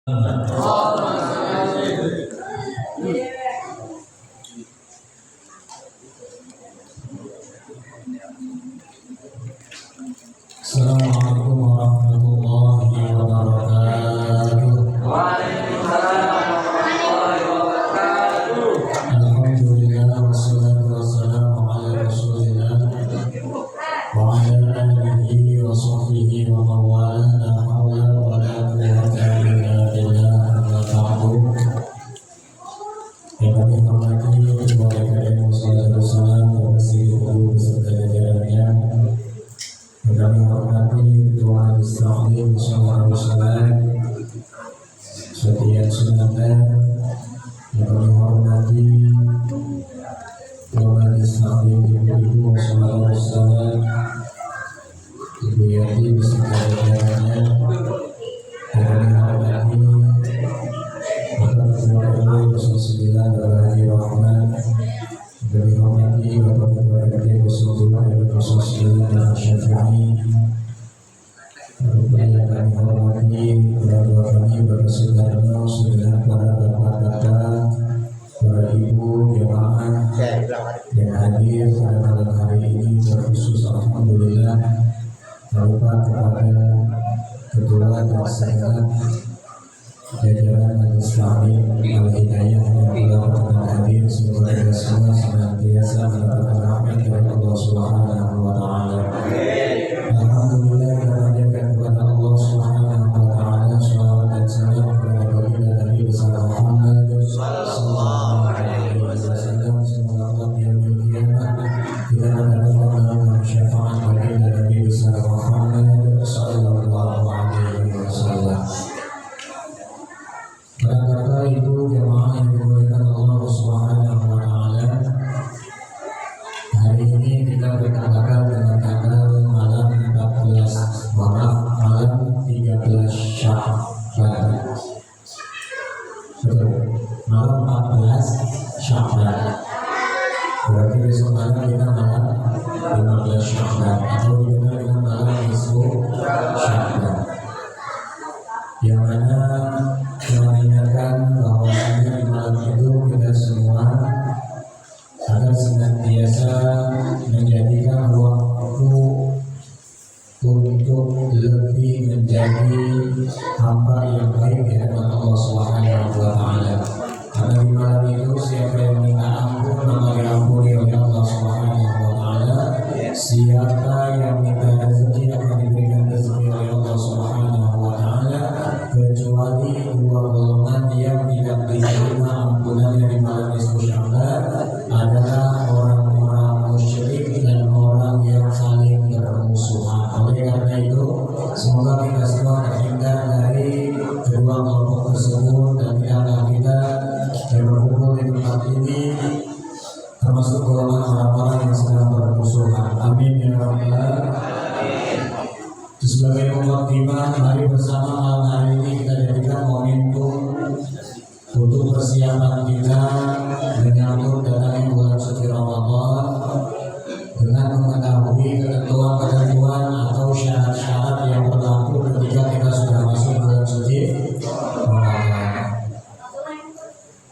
Assalamualaikum warahmatullahi wabarakatuh. Waalaikumsalam warahmatullahi wabarakatuh. Alhamdulillah wassalatu wassalamu ala Rasulillah wa ala alihi wa sahbihi wa mawala la hawla wa la quwwata illa billah amma ba'du. Yang kami hormati kepada kalian wassalatu wassalamu wa guru beserta jajarannya. Kami hormati Ketua Islamil Musyawarah Salam Setia Sunatan. Yang kami hormati Ketua Islamil Ibu Musyawarah Salam Ibu Yati beserta jajarannya. Yang kami hormati Bapak Ketua RW 09 Darahadi Rahman. Kami hormati Bapak Ketua RT 02 RW 09 dan Syafi'i. Yang kami hormati keluarga kami, Bapak Sudarno, saudara para bapak-bapak, para ibu, jemaah yang hadir pada malam hari ini, terkhusus alhamdulillah berupa kepada ketua dan segenap jajaran Al-Islami Al-Hidayah yang telah berkenan hadir. Semoga kita semua senantiasa mendapatkan rahmat dari Allah Subhanahu wa Ta'ala. Alhamdulillah kita panjatkan kepada Allah Subhanahu wa Ta'ala salawat dan salam kepada baginda Nabi besar Muhammad sallallahu alaihi wasallam. Semoga Allah di yaumil qiyamah kita mendapatkan syafaat baginda Nabi besar Muhammad sallallahu alaihi wasallam. Bapak Ibu jemaah yang dimuliakan Allah Subhanahu wa Ta'ala, hari ini kita bertepatan dengan tanggal malam 13 Sya'ban. Betul, malam 14 Sya'ban. Berarti besok malam kita malam 15 Sya'ban atau dikenal dengan malam nisfu Sya'ban. Yang mana mengingatkan bahwasanya di malam itu kita semua agar senantiasa menjadikan waktu untuk lebih menjadi hamba yang baik di hadapan Allah Subhanahu wa Ta'ala. Karena di malam itu siapa yang minta ampun maka diampuni oleh Allah Subhanahu wa Ta'ala. Siapa yang minta rezeki akan diberikan rezeki oleh Allah Subhanahu wa Ta'ala, kecuali dua golongan yang tidak diterima ampunannya di malam nisfu Sya'ban adalah orang-orang musyrik dan orang yang saling bermusuhan. Oleh karena itu, semoga kita semua terhindar dari kedua kelompok tersebut dan tidaklah kita yang berkumpul di tempat ini termasuk golongan orang-orang yang sedang bermusuhan. Amin ya rabbal alamin. Sebagai mukadimah, mari bersama malam hari ini kita jadikan momentum untuk persiapan kita menyambut datangnya bulan suci Ramadan dengan mengetahui ketentuan-ketentuan atau syarat-syarat yang berlaku ketika kita sudah masuk bulan suci Ramadan.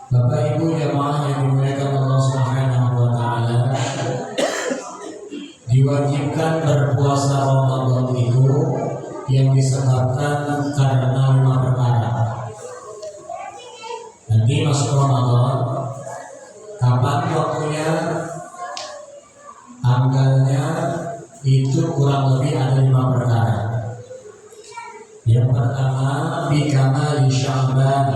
Bapak Ibu jemaah yang dimuliakan Allah Subhanahu wa Ta'ala, diwajibkan berpuasa Ramadan itu yang disebabkan karena 5 perkara. Nanti masuk Ramadan, kapan waktunya, tanggalnya, itu kurang lebih ada 5 perkara. Yang pertama, bikamal Sya'ban,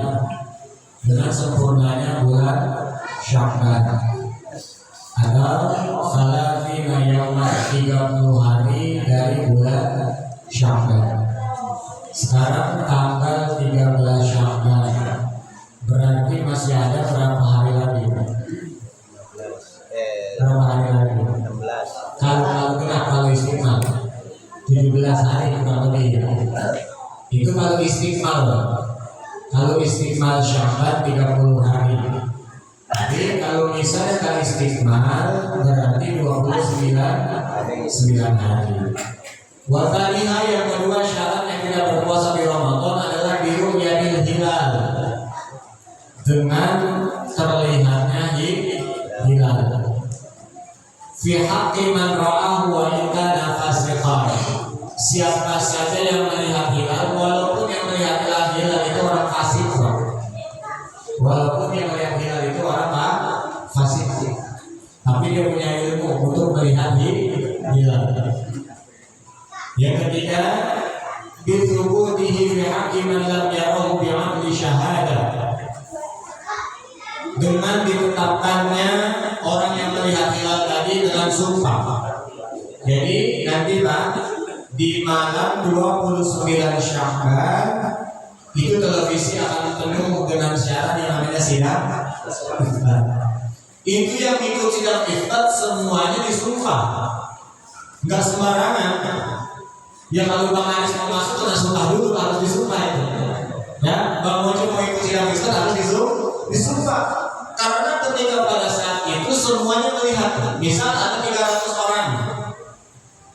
dengan sempurnanya bulan Sya'ban. Ada salafina yawman, 30 hari dari bulan Sya'ban. Sekarang tanggal 13 Sya'ban, berarti masih ada berapa hari lagi? Berapa hari lagi? 16. Kalau istiqmal 17 hari kurang lebih. Itu kalau istiqmal. Kalau istiqmal Sya'ban 30 hari. Jadi kalau misalnya kali istiqmal berarti 29 hari. Wataniha yang kedua syarat yang tidak berpuasa di Ramadan adalah biru yadil hilal dengan terlihatnya hilal. Fi haqqi man ra'ahu wa in kana fasiqan. Siapa saja yang melihat hilal, walaupun yang melihat hilal itu orang fasik, walaupun yang melihat hilal itu orang fasik, tapi dia punya ilmu untuk melihat hilal. Yang ketiga, bithubutihi fi haqqi man lam yarahu bi'adli syahadah. Dengan ditetapkannya orang yang melihat hilal tadi dengan sumpah. Jadi nanti Pak, di malam 29 Sya'ban itu televisi akan penuh dengan siaran yang namanya sidang isbat. Itu yang ikut sidang isbat semuanya disumpah, nggak sembarangan. Yang kalau Bang Aris mau masuk kena sumpah dulu, harus disumpah itu. Ya, Bang Mojo mau ikut sidang isbat harus disumpah. Karena ketika pada saat itu semuanya melihat, misal ada 300 orang,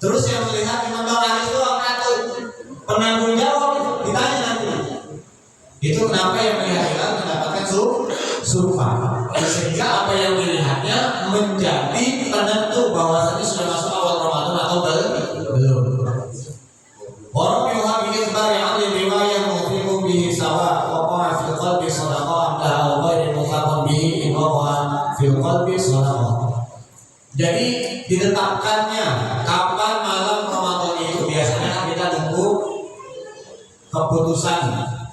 terus yang melihat cuma Bang Aris doang atau penanggung jawab ditanya nanti. Itu kenapa yang melihat hilal mendapatkan sumpah. Sehingga apa yang dilihatnya menjadi penentu bahwasanya sudah masuk awal Ramadan atau belum. Orang yang habis bari'an riwayah mufiqun bihi sawa wa qara fil qalbi sadaqah amla wa ghairu muqaddam bihi imawan fil qalbi sadaqah. Jadi ditetapkannya kapan malam Ramadan itu biasanya kita tunggu keputusan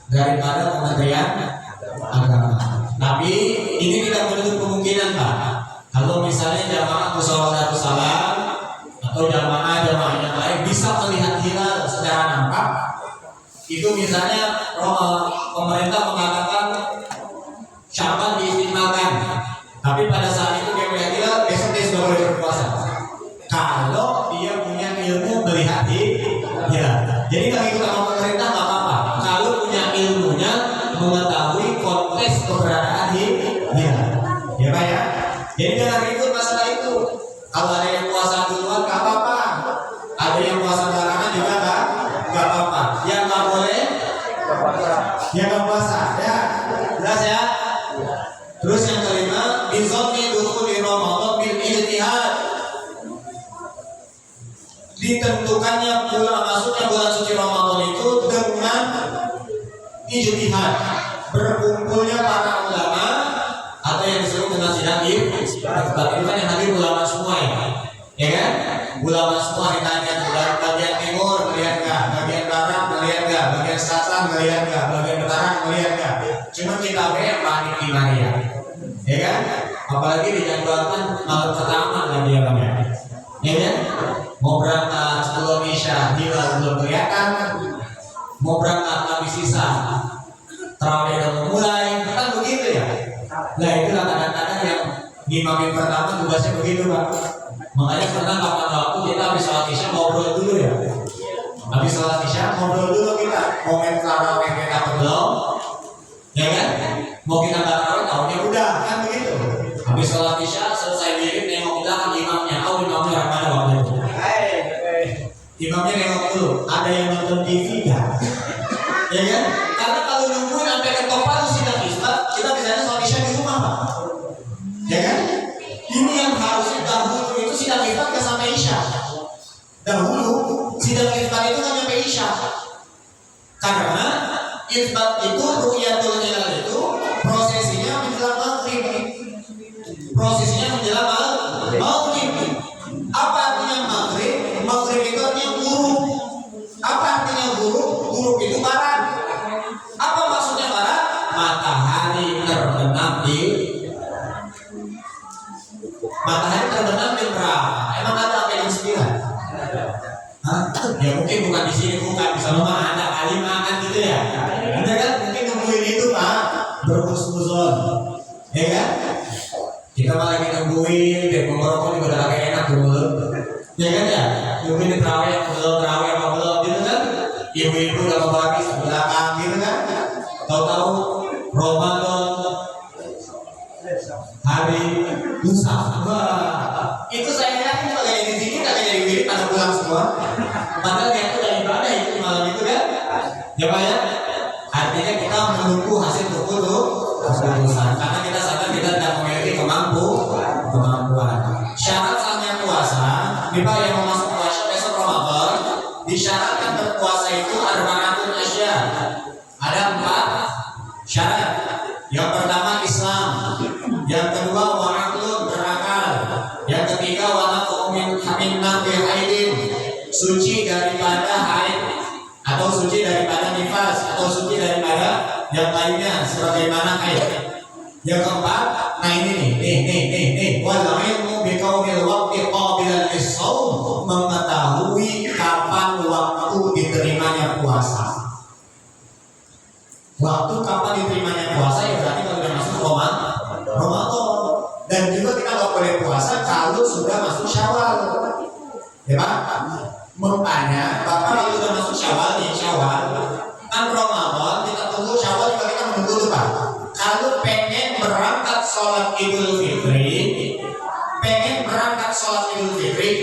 daripada Kementerian Agama. Tapi ini tidak menutup kemungkinan Pak. Kalau misalnya jamaah musyawarah salam atau jamaah yang lain bisa melihat hilal secara nampak, itu misalnya pemerintah mengatakan Sya'ban diistimewakan, tapi pada saat itu dia melihat hilal, besok dia sudah boleh berpuasa. Kalau dia punya ilmu melihat hilal, jadi kalau ikut sama pemerintah nggak apa-apa. Kalau punya ilmunya mengetahui konteks keberadaan hilal, ya Pak ya. Jadi jangan ikut masalah itu. Kalau ada yang puasa duluan nggak apa-apa, ada yang puasa belakangan juga nggak apa-apa. Yang nggak boleh, yang nggak puasa, ya jelas ya. Terus yang kelima, bizonni dukhuli Ramadan bil ijtihad. Ditentukannya bulan masuknya bulan suci Ramadan itu dengan ijtihad, berkumpulnya para ulama atau yang disebut dengan sidang isbat. Itu kan yang hadir ulama semua ya kan? Ulama semua ditanya bagian timur melihat nggak, bagian barat melihat nggak, bagian selatan melihat nggak, bagian utara melihat nggak. Cuma kita yang panik di Maria, ya kan? Apalagi dijadwalkan malam pertama lagi ya Bang ya kan? Mau berangkat sebelum Isya hilal belum kelihatan, mau berangkat habis sisa tarawih udah mulai, kan begitu ya. Nah itulah kadang-kadang yang ngimamin pertama tugasnya begitu Pak. Makanya pernah kapan waktu kita habis sholat Isya ngobrol dulu ya. Habis sholat Isya ngobrol dulu kita, komen tarawih kita belum, ya kan? Mau kita tarawih tahunya udah, kan begitu. Habis sholat Isya selesai diri nengok belakang imamnya, imamnya orang mana waktu itu? Imamnya nengok dulu, ada yang nonton TV nggak? Ya kan? Karena kalau nungguin sampai ketopan terus sidang isbat, kita biasanya sholat Isya di rumah Pak. Ya kan? Ini yang harusnya dahulu itu sidang isbat nggak sampai Isya. Dahulu sidang isbat itu nggak sampai Isya. Karena isbat itu ru'yatul hilal itu prosesinya menjelang maghrib. Prosesinya menjelang maghrib. Apa artinya maghrib? Maghrib itu artinya buruk. Apa artinya buruk? Buruk itu barat. Apa maksudnya barat? Matahari terbenam di matahari terbenam di berapa? Emang ada apa yang 9? Hah? Ya mungkin bukan di sini, bukan bisa memang ada kali makan gitu ya. Anda kan mungkin nungguin itu Pak, berhusnuzon, ya kan? Kita malah lagi nungguin, deh merokok juga udah agak enak dulu, ya kan ya? Nungguin di terawih, apa belum, gitu kan? Ibu-ibu udah mau habis belakang, gitu kan? Tahu-tahu Ramadan hari lusa, itu saya yakin kalau jadi di sini nggak jadi wirid pada pulang semua. Padahal dia itu dari ibadah itu malam itu kan, ya Pak ya. Artinya kita menunggu hasil keputusan. Karena kita sadar kita tidak memiliki kemampuan. Syarat sahnya puasa, Bapak yang mau masuk puasa besok Ramadan, disyaratkan berpuasa itu arba'atun asya. Ada 4 syarat. Yang pertama Islam, yang kedua wa'aqlun berakal, yang ketiga wanaqu min haidin, suci daripada haid atau suci daripada nifas atau suci daripada yang lainnya sebagaimana haid. Yang keempat, nah ini nih wal ilmu biqaumil waqti qabilan lis-shaum, mengetahui kapan waktu diterimanya puasa. Waktu kapan diterimanya puasa ya berarti kalau sudah masuk Ramadan. Dan juga kita nggak boleh puasa kalau sudah masuk Syawal, ya Pak. Makanya Bapak kalau sudah masuk Syawal kan Ramadan kita tunggu Syawal juga kita menunggu tuh Pak. Kalau pengen berangkat sholat Idul Fitri,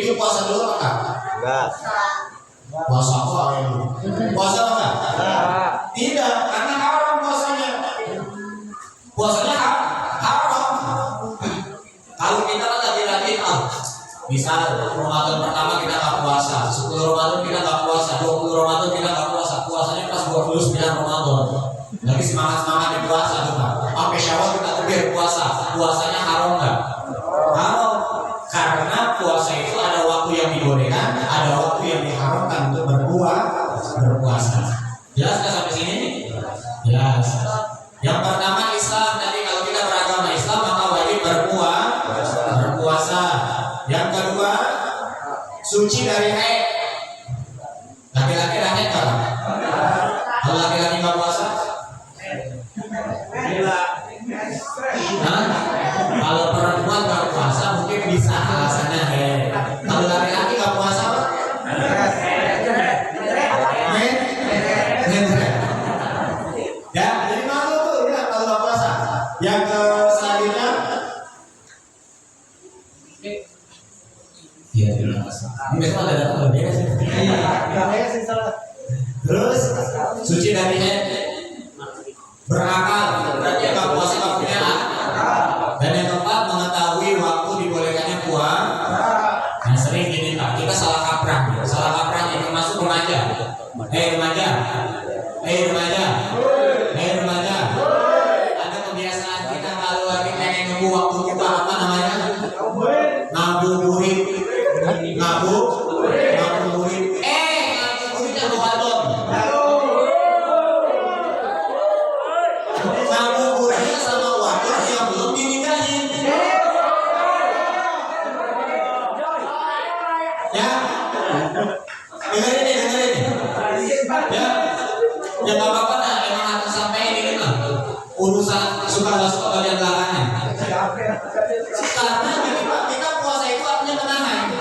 itu puasa dulu apa enggak? Puasa apa ya? Puasa apa enggak? Tidak, karena haram puasanya. Puasanya haram. Kalau kita kan lagi-lagi misal Ramadan pertama kita nggak puasa, 10 Ramadan kita nggak puasa, 20 Ramadan kita nggak puasa, puasanya pas 29 Ramadan. Lagi semangat di puasa tuh Pak. Sampai Syawal kita terakhir puasanya haram nggak? Haram. Karena puasa itu ada waktu yang dibolehkan, ada waktu yang diharamkan untuk berpuasa. Jelas nggak sampai sini? Jelas. Yang pertama Islam, tadi kalau kita beragama Islam maka wajib berpuasa. Yang kedua suci dari haid. Laki-laki haid kan? Kalau laki-laki nggak puasa? Kalau perempuan nggak puasa mungkin bisa alasannya haid. Kalau laki-laki nggak puasa apa? Ya, jadi malu tuh ya kalau nggak puasa. Yang selanjutnya, ya tidak masalah. Ini besok ada data lebih sih. Terus suci dari haid, berakal, berarti nggak puasa nggak punya akal. Dan yang keempat mengetahui waktu dibolehkannya puasa. Nah sering gini Pak, kita salah kaprah yang termasuk remaja. Remaja. Ada kebiasaan kita kalau lagi pengen nunggu waktu kita apa namanya? Ngabuburit. Ngabuburitnya Ramadan. Ngabuburitnya sama waktu yang belum dinikahin. Ya. Dengerin nih. Ya. Ya nggak apa-apa nah, emang harus sampai ini mah urusan suka nggak suka bagian belakangan. Karena gini Pak, kita puasa itu artinya menahan.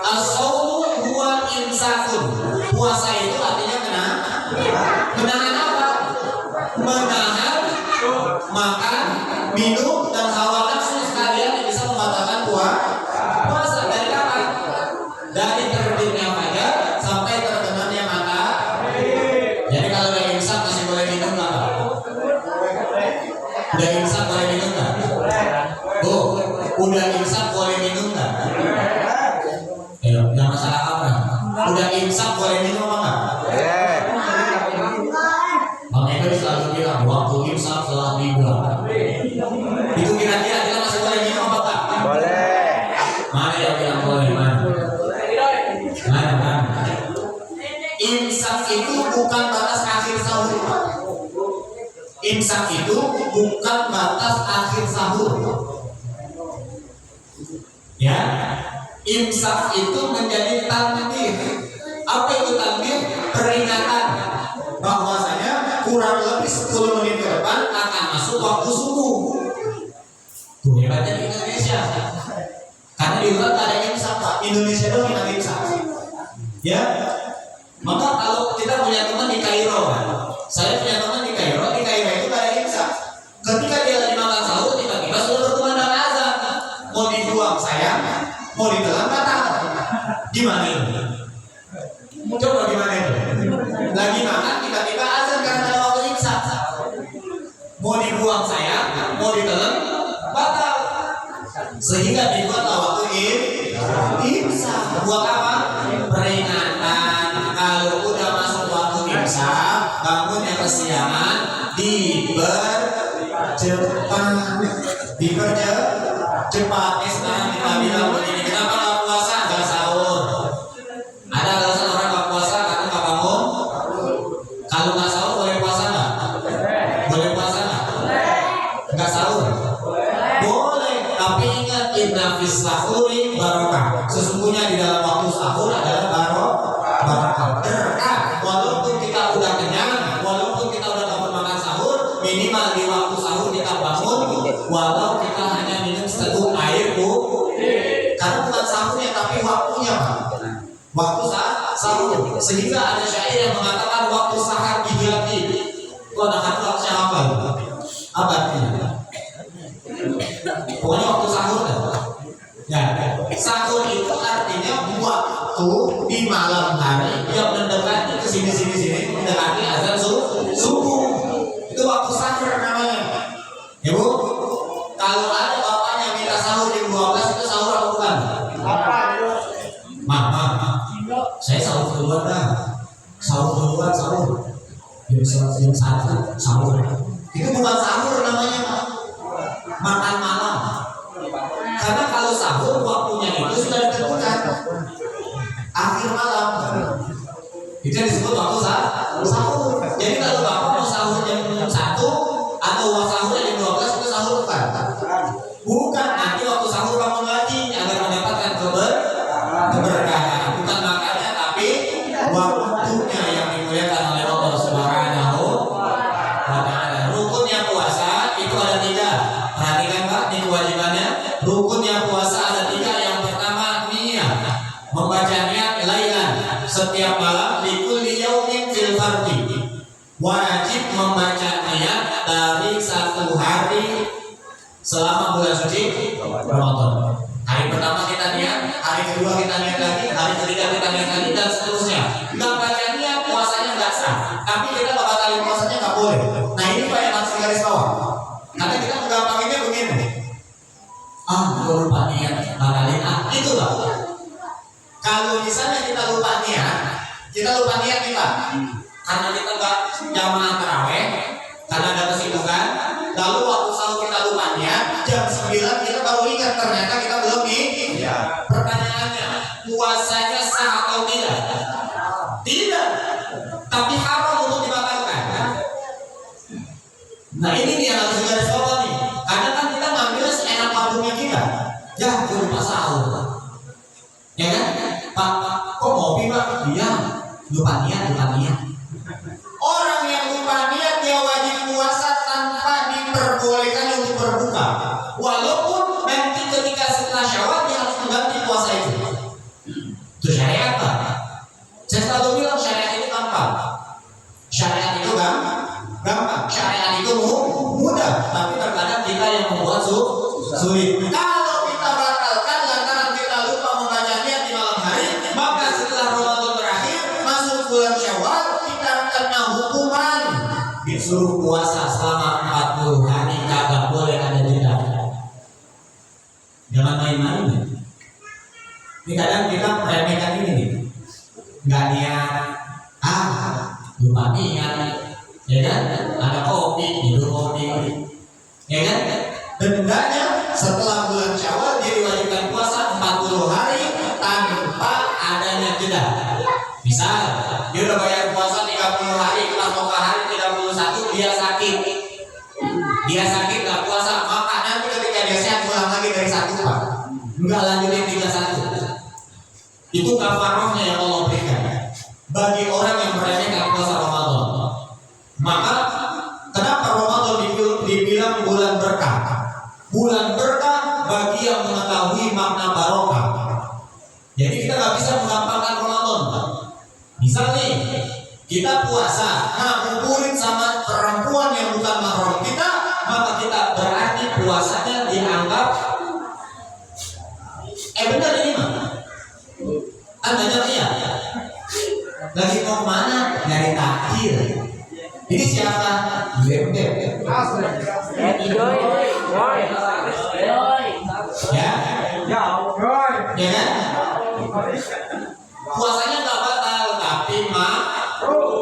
As-shaumu huwa imsakun. Puasa itu artinya menahan apa? Menahan makan, minum dan hawa nafsu sekalian yang bisa membatalkan puasa. Dari kapan? Dari terbitnya fajar sampai terbenamnya matahari. Jadi kalau udah imsak masih boleh minum nggak? Udah imsak boleh minum nggak? Udah imsak boleh minum nggak? Nggak masalah apa? Udah imsak boleh minum apa nggak? Bang Eko selalu bilang waktu imsak telah tiba. Itu kira-kira kita masih boleh minum apa nggak? Boleh. Mana yang bilang boleh? Mana? Imsak itu bukan batas akhir sahur. Imsak itu bukan batas akhir sahur. Ya, imsak itu menjadi tanbih. Apa itu tanbih? Peringatan bahwasanya kurang lebih 10 menit ke depan akan masuk waktu subuh. Tuh hebatnya di Indonesia. Karena di luar tak ada imsak Pak. Indonesia doang yang ada imsak. Ya. Maka kalau kita punya teman di Kairo, saya punya teman di Kairo itu gak ada imsak. Ketika dia lagi makan sahur, tiba-tiba sudah berkumandang azan. Mau dibuang sayang, mau ditelan batal. Gimana itu? Coba gimana itu? Lagi makan tiba-tiba azan karena ada waktu imsak. Mau dibuang saya, mau ditelan batal. Sehingga dibuatlah waktu imsak. Buat apa? Peringatan. Kalau udah masuk waktu imsak, bangunnya kesiangan, dipercepat. Sekarang kita bilang begini, kenapa nggak puasa nggak sahur? Ada alasan orang nggak puasa karena nggak bangun. Kalau nggak sahur boleh puasa nggak? Boleh puasa nggak? Nggak sahur? Boleh. Tapi ingat, inna fis sahuri barokah. Sesungguhnya di dalam waktu sahur adalah barokah. Berkah. Walaupun kita udah kenyang, walaupun kita udah dapat makan sahur, minimal di waktu sahur kita bangun, walau kita hanya minum seteguk air karena bukan sahurnya tapi waktunya, Pak. Waktu sahur. Sehingga ada syair yang mengatakan waktu sahar diganti. Itu ada kata siapa? Apa artinya? Pokoknya waktu sahur kan? Ya, sahur itu artinya waktu di malam hari yang mendekati ke sini mendekati azan subuh. Itu waktu sahur namanya. Ya Bu, kalau ada bapaknya minta sahur jam 12 itu sahur apa bukan? Mama, saya sahur duluan dah. Sahur. Jam 1 sahur. Itu bukan sahur namanya, Pak. Makan malam. Karena kalau sahur waktunya itu sudah ditentukan akhir malam. Itu yang disebut waktu sahur. Jadi kalau bapak mau sahur jam 1 atau sahur jam 12 itu sahur bukan? Bukan. Nanti waktu sahur bangun lagi agar mendapatkan keberkahan. Bukan makannya tapi waktunya yang dimuliakan oleh Allah Subhanahu wa Ta'ala. Rukunnya puasa itu ada 3. Perhatikan Pak, ini kewajibannya. Rukunnya puasa ada 3. Yang pertama niat, membaca niat lailan setiap malam likulli yaumin fil fardhi. Wajib membaca niat dari 1 hari selama bulan suci Ramadan. Hari pertama kita niat, hari kedua kita niat lagi, hari ketiga kita niat lagi, dan seterusnya. Nggak baca niat puasanya nggak sah. Tapi kita nggak batalin puasanya nggak boleh. Nah ini Pak yang harus garis bawah. Karena kita menggampanginnya begini. Gue lupa niat, batalin itu Pak. Kalau misalnya kita lupa niat nih Pak. Karena kita nggak jamaah taraweh, karena ada kesibukan. Lalu waktu sahur kita lupa niat, jam 9 kita baru ingat ternyata kita belum nih. Pertanyaannya, puasanya sah atau tidak? Tidak. Tapi haram untuk dibatalkan. Nah ini nih yang harus digaris bawah nih. Karena kan kita ngambil seenak waktunya kita. Ya, gue lupa sahur. Ya kan? Pak, kok ngopi Pak? Iya. Lupa niat. Orang yang lupa niat dia wajib puasa tanpa diperbolehkan untuk berbuka. Walaupun nanti ketika setelah Syawal dia harus mengganti puasa itu. Itu syariat Pak. Saya selalu bilang syariat itu gampang. Syariat itu gampang. Syariat itu mudah. Tapi terkadang kita yang membuat sulit. Kalau kita batalkan lantaran kita lupa membaca niat di malam hari, maka setelah Ramadan berakhir masuk bulan Syawal kita kena hukuman. Disuruh puasa selama 40 hari, kagak boleh ada jeda. Jangan main-main. Ini kadang kita meremehkan ini nih. Nggak niat, lupa niat, ya kan? Ada kopi, minum kopi, ya kan? Dendanya setelah bulan Syawal dia diwajibkan puasa 40 hari tanpa adanya jeda. Misal dia udah bayar puasa 30 hari, pas mau ke hari 31 dia sakit nggak puasa, maka nanti ketika dia sehat pulang lagi dari 1 Pak, nggak lanjutin 31. Itu kafarahnya yang Allah berikan bagi orang yang meremehkan puasa Ramadan. Maka kenapa Ramadan dibilang bulan berkah? Bulan berkah bagi yang mengetahui makna barokah. Jadi kita nggak bisa menggampangkan Ramadan. Misal nih, kita puasa, ngumpulin sama perempuan yang bukan mahram kita, maka kita berarti puasanya dianggap benar ini mah. Kan banyak ya. Lagi mau kemana? Nyari takjil. Ini siapa? Beb. Ya, ya kan? Puasanya nggak batal, tapi makruh.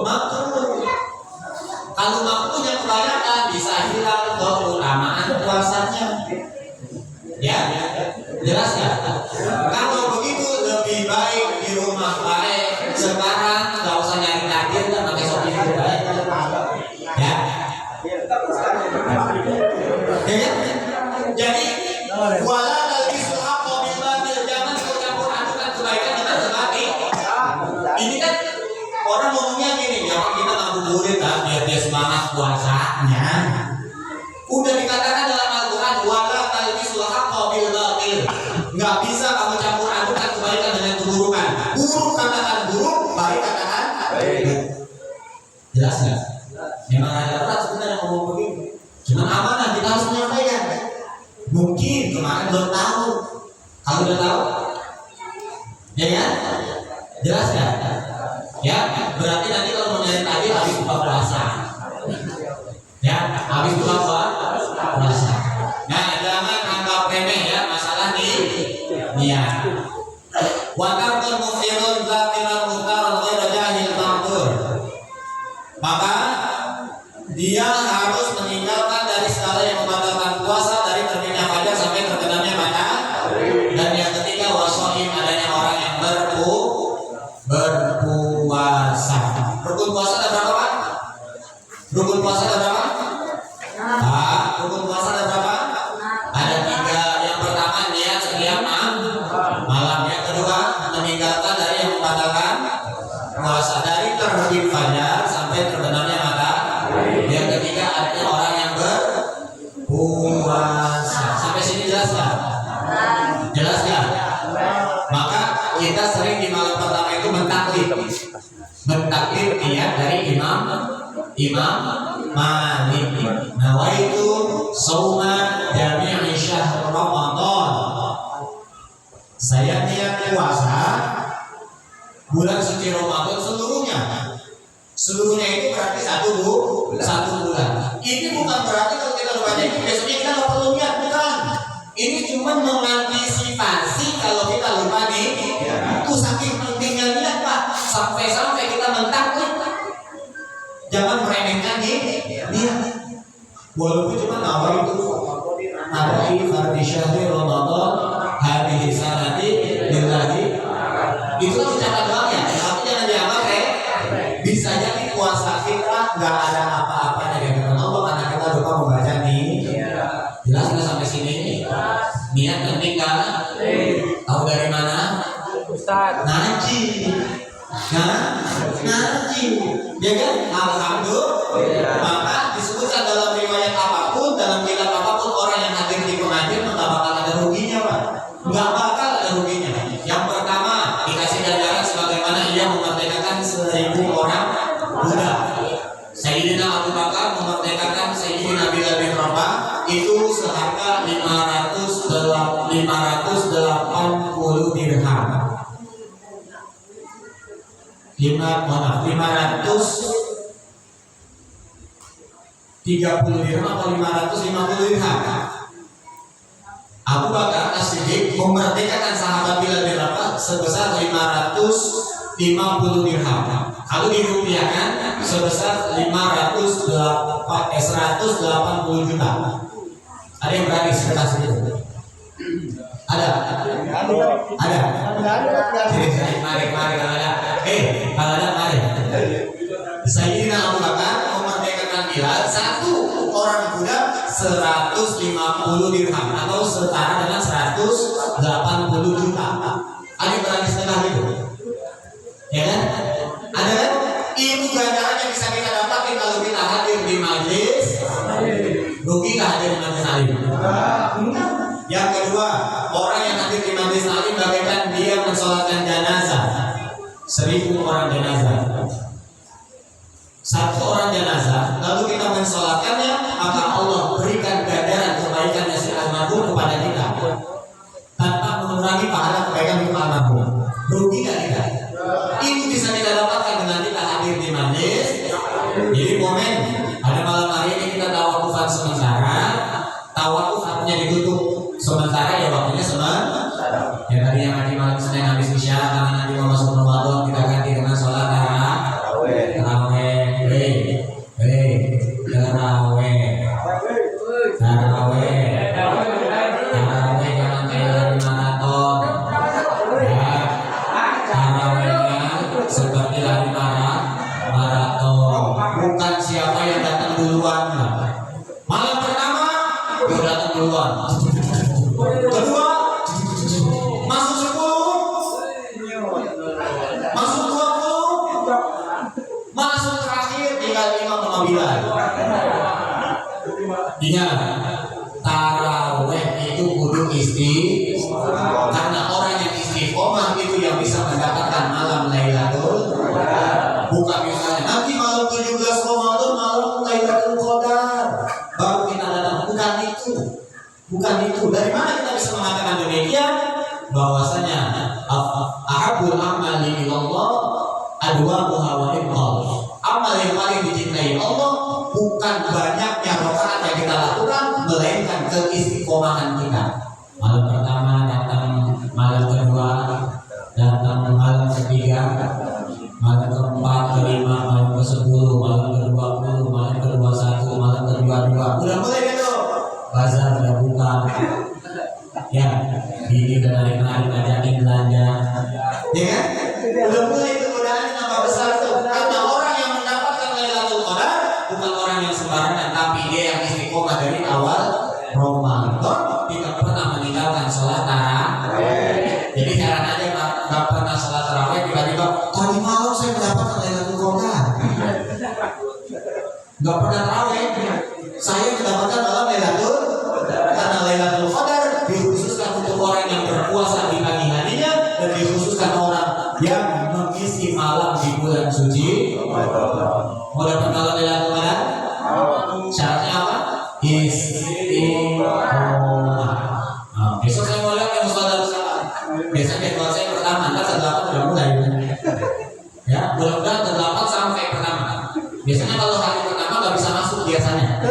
Kalau makruhnya kebanyakan bisa hilang keutamaan puasanya. Ya, jelas ya? Kalau begitu lebih baik di rumah baik. Sekarang nggak usah nyari takdir dan pakai Shopee itu baik. Ya. Ya. Jadi wala talbisul haqqa bil batil, jangan campur adukan kebaikan dengan kebatil. Ini kan orang ngomongnya gini, ya kita ngabuburit kan biar dia semangat puasanya. Udah dikatakan dalam Al-Quran wala talbisul haqqa bil batil. Nggak bisa kamu campur adukan kebaikan dengan keburukan. Buruk katakan buruk, baik katakan baik. Jelas nggak? Memang ada berat sebenarnya ngomong begitu. Cuma amanah kita harus menyampaikan. Mungkin kemarin belum tahu. Kalau udah tahu, ya kan? Jelas nggak? Ya, berarti nanti kalau mau nyari takdir habis buka puasa. Ya, habis buka puasa. Nah, jangan anggap remeh ya masalah niat. Wa tarkul muftirun zakiran muhtaran ghairu jahil ma'dzur. Maka dia harus meninggalkan dari segala yang membatalkan puasa dari terbitnya fajar sampai terbenamnya matahari. Dan yang ketiga wasohim, adanya orang yang berpuasa. Rukun puasa ada berapa Pak? Rukun puasa ada berapa? Rukun puasa ada berapa? Ada 3. Yang pertama niat setiap malam. Yang kedua meninggalkan dari yang membatalkan puasa dari terbit fajar sampai terbenamnya matahari. Yang ketiga adanya orang yang berpuasa. Sampai sini jelas nggak? Jelas nggak? Maka kita sering di malam pertama itu mentakbir niat dari Imam Malik. Nawaitu shauma jami'i syahr Ramadan. Saya niat puasa bulan suci Ramadan seluruhnya. Seluruhnya itu berarti satu bulan. Ini bukan berarti kalau kita baca itu besoknya kita nggak perlu niat, bukan. Ini cuma mengantisipasi kalau kita lupa nih. Itu saking pentingnya niat Pak. Sampai-sampai kita mentakbir. Jangan meremehkan niat. Walaupun cuma nawaitu fardhi syahri Ramadan hadhihi sanati lillahi. Itu kan ucapan doang ya. Tapi jangan dianggap bisa jadi puasa kita nggak ada apa-apanya dengan Allah karena kita lupa membaca nih. Jelas nggak sampai sini? Niat penting kan? Tahu dari mana? Ustaz. Ngaji. Ngaji. Ya kan? Alhamdulillah. Maka disebutkan dalam riwayat apapun, dalam kitab apapun, orang yang hadir di pengajian nggak bakal ada ruginya Pak. Nggak bakal ada ruginya. Yang pertama dikasih ganjaran sebagaimana ia memerdekakan 1000 orang budak. Sayyidina Abu Bakar memerdekakan Sayyidina Bilal bin Rabah itu seharga 580 dirham. 530 dirham atau 550 dirham. Abu Bakar As-Siddiq memerdekakan sahabat Bilal bin Rabah sebesar 550 dirham. Kalau dirupiahkan sebesar 180 juta. Ada yang berani sedekah segitu? Ada. Mari ada. Kalau ada mari. Sayyidina Abu Bakar memerdekakan Bilal, satu orang budak 150 dirham atau setara dengan 180 juta. Ada yang berani sedekah gitu? Ya kan? Ada kan? Itu ganjaran yang bisa kita dapatin kalau kita hadir di majelis. Rugi nggak hadir di majelis alim? Enggak. Yang kedua, orang yang hadir di majelis alim bagaikan dia mensolatkan jenazah. 1000 orang jenazah. Satu orang jenazah, lalu kita mensolatkannya, maka Allah berikan ganjaran kebaikannya si almarhum kepada kita tanpa mengurangi pahala kebaikan untuk almarhum. Rugi nggak kita? Ini bisa kita dapatkan dengan kita hadir di majelis. Jadi momen pada malam hari ini kita tawafufan sementara, tawakuf artinya ditutup sementara ya waktunya sementara. Ya tadi yang ngaji malam Senin habis isya, karena nanti mau masuk Ramadan kita ganti dengan sholat tarawih. Tarawih jangan kayak lari maraton. Ya, tarawihnya seperti lari maraton. Bukan siapa yang datang duluan. Malam pertama udah datang duluan. Kedua masuk 10, masuk 20, masuk terakhir tinggal imam sama Bilal. Ingat, taraweh itu kudu karena orang yang istiqomah itu yang bisa mendapatkan malam Lailatul. Bukan misalnya nanti malam 17 Ramadan malam Lailatul Qadar baru kita datang. Bukan itu. Dari mana kita bisa mengatakan demikian? Bahwasanya ahabul amali ilallah adwamuha wa ibqal. Amal yang paling dicintai Allah bukan banyaknya rakaat yang kita lakukan, melainkan keistiqomahan kita. Malam pertama datang, malam kedua datang, malam ketiga, malam keempat, kelima, malam ke-10, malam ke-20, malam ke-21, malam ke-22. Udah mulai gitu. Bazar udah buka. Ya, ini udah narik-narik ngajakin belanja. Ya kan? Udah mulai itu godaannya tambah besar tuh. Karena orang yang mendapatkan Lailatul Qadar bukan orang yang sembarangan, tapi dia yang istiqomah dari awal Ramadan, tidak pernah meninggalkan sholat tarawih. Jadi heran aja nggak pernah sholat tarawih, tiba-tiba tadi malam saya mendapatkan Lailatul Qadar. Nggak pernah tarawih, saya mendapatkan malam Lailatul, karena Lailatul Qadar dikhususkan untuk orang yang berpuasa di pagi harinya dan dikhususkan orang yang mengisi malam di bulan suci. Mau dapat malam Lailatul Qadar? Syaratnya apa? Istiqomah. Besok saya mau lihat yang saudara-saudara. Biasanya jadwal saya pertama, ntar setelah udah mulai. Ya, mudah-mudahan ke-8 sampai pertama. Biasanya kalau hari pertama nggak bisa masuk biasanya.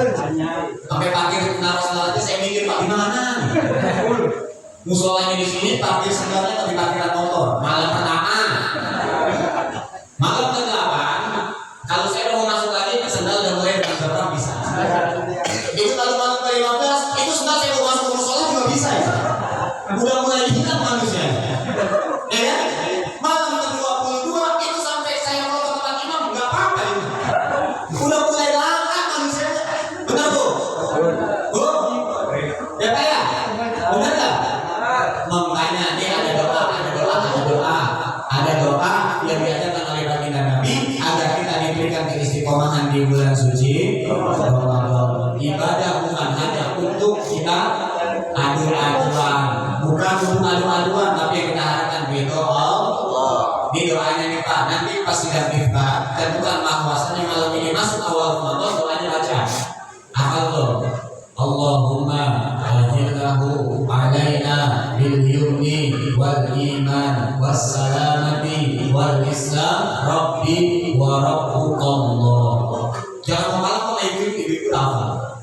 Sampai parkir naruh salatnya saya mikir Pak di mana? Musolanya di sini, parkir sendalnya di parkiran motor. Malam pertama. Malam ke-8, kalau saya mau masuk lagi sendal udah mulai bergerak bisa. Itu kalau malam ke-15 itu sendal saya mau masuk musola juga bisa ya. Udah mulai hilang manusia. Ya kan? Malam ke-22 itu sampai saya mau ke tempat imam nggak apa-apa itu. Udah mulai langka manusia. Benar Bu? Bu? Ya kayak? Benar nggak? Makanya dia ada doa yang diajarkan oleh baginda Nabi agar kita diberikan keistiqomahan di bulan suci Ramadan. Ibadah bukan hanya untuk kita adu-aduan, bukan untuk adu-aduan, tapi yang kita harapkan ridho Allah. Di doanya nih Pak, nanti pas sidang iftar tentukan bahwasanya malam ini masuk awal Ramadan, doanya baca apa tuh? Allahumma ajillahu alaina bil yumni wal iman was salamati wal islam rabbi wa rabbukallah. Jangan malam kok ibu apa?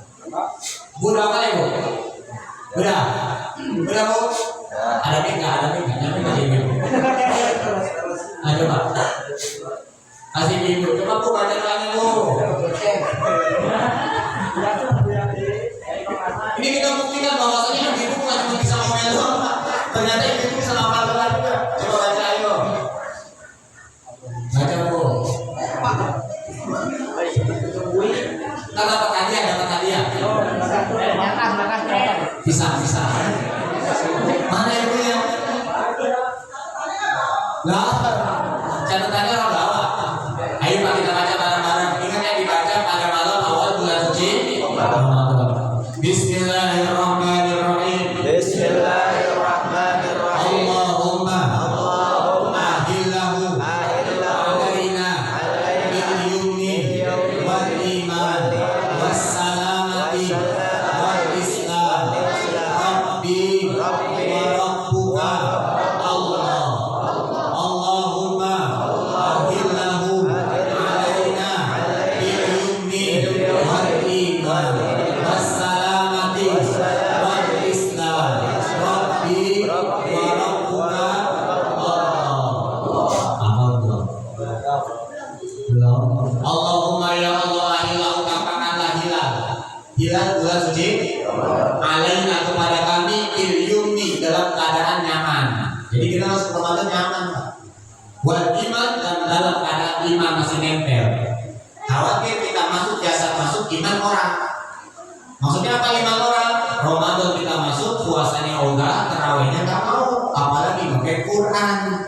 Udah apa ya Bu? Udah Bu? Ada mingga, nyampe ibu. Ayo Pak. Kasih ibu, coba Bu baca doanya Bu. Ini kita buktikan bahwasanya ibu bukan cuma bisa ngomel doang Pak. Ternyata ibu bisa ngapal doang juga. Coba baca ayo. Baca Bu. Dapat hadiah. Bisa. Mana ibunya? Lah, catatannya orang bawa. Ayo Pak kita baca bareng-bareng. Ingat yang dibaca pada malam awal bulan suci Ramadan. Bismillahirrahmanirrahim. Allahumma ahillahu alaina bil yumni wal iman was salamati wal islam rabbi wa rabbuka Allah. Allahumma ahillahu alaina bil yumni wal iman was Hilal bulan suci alaina kepada kami ilyumni dalam keadaan nyaman. Jadi kita masuk Ramadan nyaman, Pak. Wal iman dan dalam keadaan iman masih nempel. Khawatir kita masuk jasad masuk iman orang. Maksudnya apa iman orang? Ramadan kita masuk puasanya ogah, tarawihnya nggak mau, apalagi pakai Quran.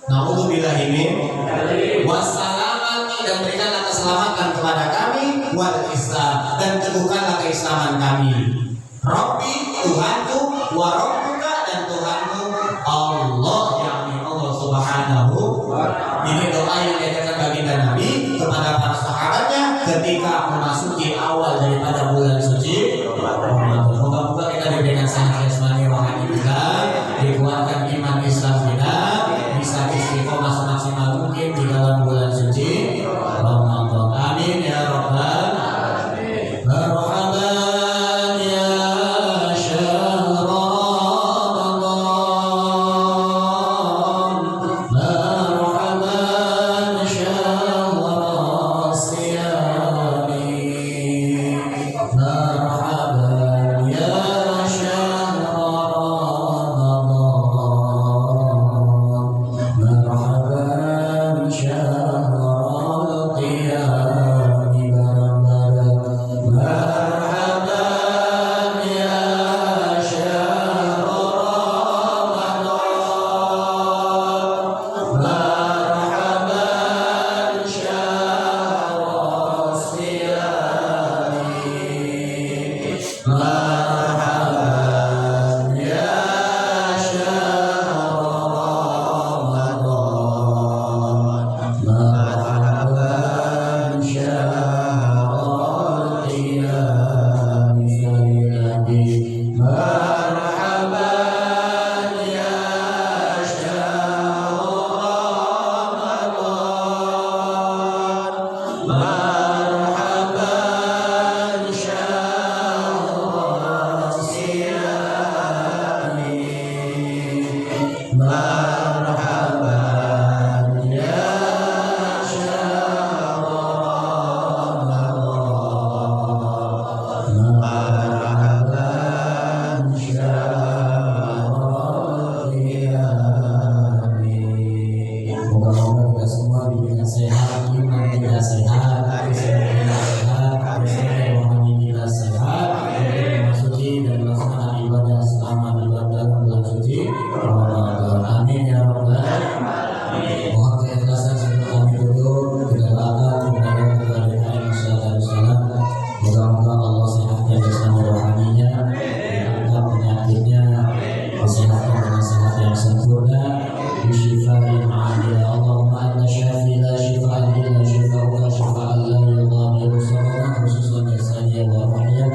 Nauzubillahi min wassalamati dan berikanlah keselamatan kepada kami wal Islam dan teguhkanlah keislaman kami. Rabbi Tuhanku wa Rabbuka dan Tuhanmu Allah yakni Allah Subhanahu. Ini doa yang diajarkan baginda Nabi kepada para sahabatnya ketika memasuki awal daripada bulan suci Ramadan. Moga-moga kita diberikan sehat jasmani rohani kita, dikuatkan iman Islam kita, bisa istiqomah semaksimal mungkin di dalam bulan suci Ramadan. Amin ya rabbal alamin. Marhaban ya syahr Ramadan, marhaban syahr siyami, marhaban ya syahr Ramadan, marhaban syahr qiyam barabara, marhaban ya syahr Ramadan, marhaban syahr siyami, marhaban ya syahr Ramadan, marhaban syahr qiyam Nabi, marhaban ya syahr Ramadan, marhaban syahr siyami, marhaban ya syahr Ramadan, marhaban syahr qiyami. Moga-moga kita semua diberikan sehat, iman kita sehat, kesehatan kita sehat, kesehatan rohani kita sehat, untuk memasuki dan melaksanakan ibadah selama di dalam bulan suci Ramadan. Amin ya rabbal alamin. Mohon keikhlasan sebelum kami duduk, kita doakan kepada keberkahan Rasulullah SAW. Moga-moga Allah sehatkan jasmani rohaninya, diangkat penyakitnya, disehatkan dengan sehat yang sempurna, bisyifaa'in ajilah. Allahumma anta syafi la shifaa'a illa shifaa'uka shifaa'an la yughadiru saqaman khususan jasadiya wa ruhiyya.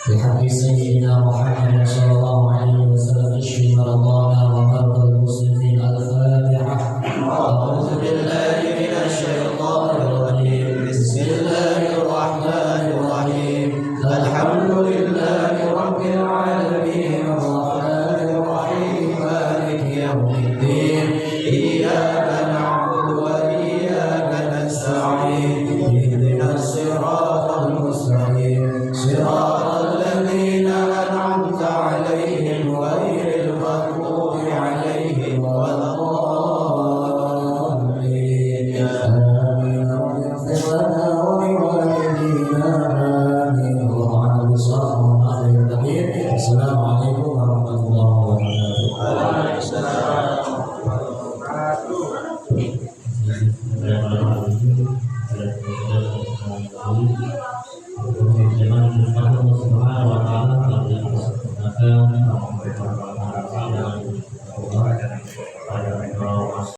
بحق سيدنا محمد صلى الله عليه وسلم اشف مرضانا ومرضى المسلمين. الفاتحة. أعوذ بالله من الشيطان الرجيم. بسم الله الرحمن الرحيم. الحمد لله رب العالمين الرحمن الرحيم مالك يوم الدين. إياك نعبد وإياك نستعين. اهدنا الصراط المستقيم صراط الذين أنعمت عليهم غير المغضوب عليهم ولا الضالين. آمين. رب اغفر لنا ولوالدينا. آمين. اللهم صل على محمد. السلام عليكم ورحمة الله.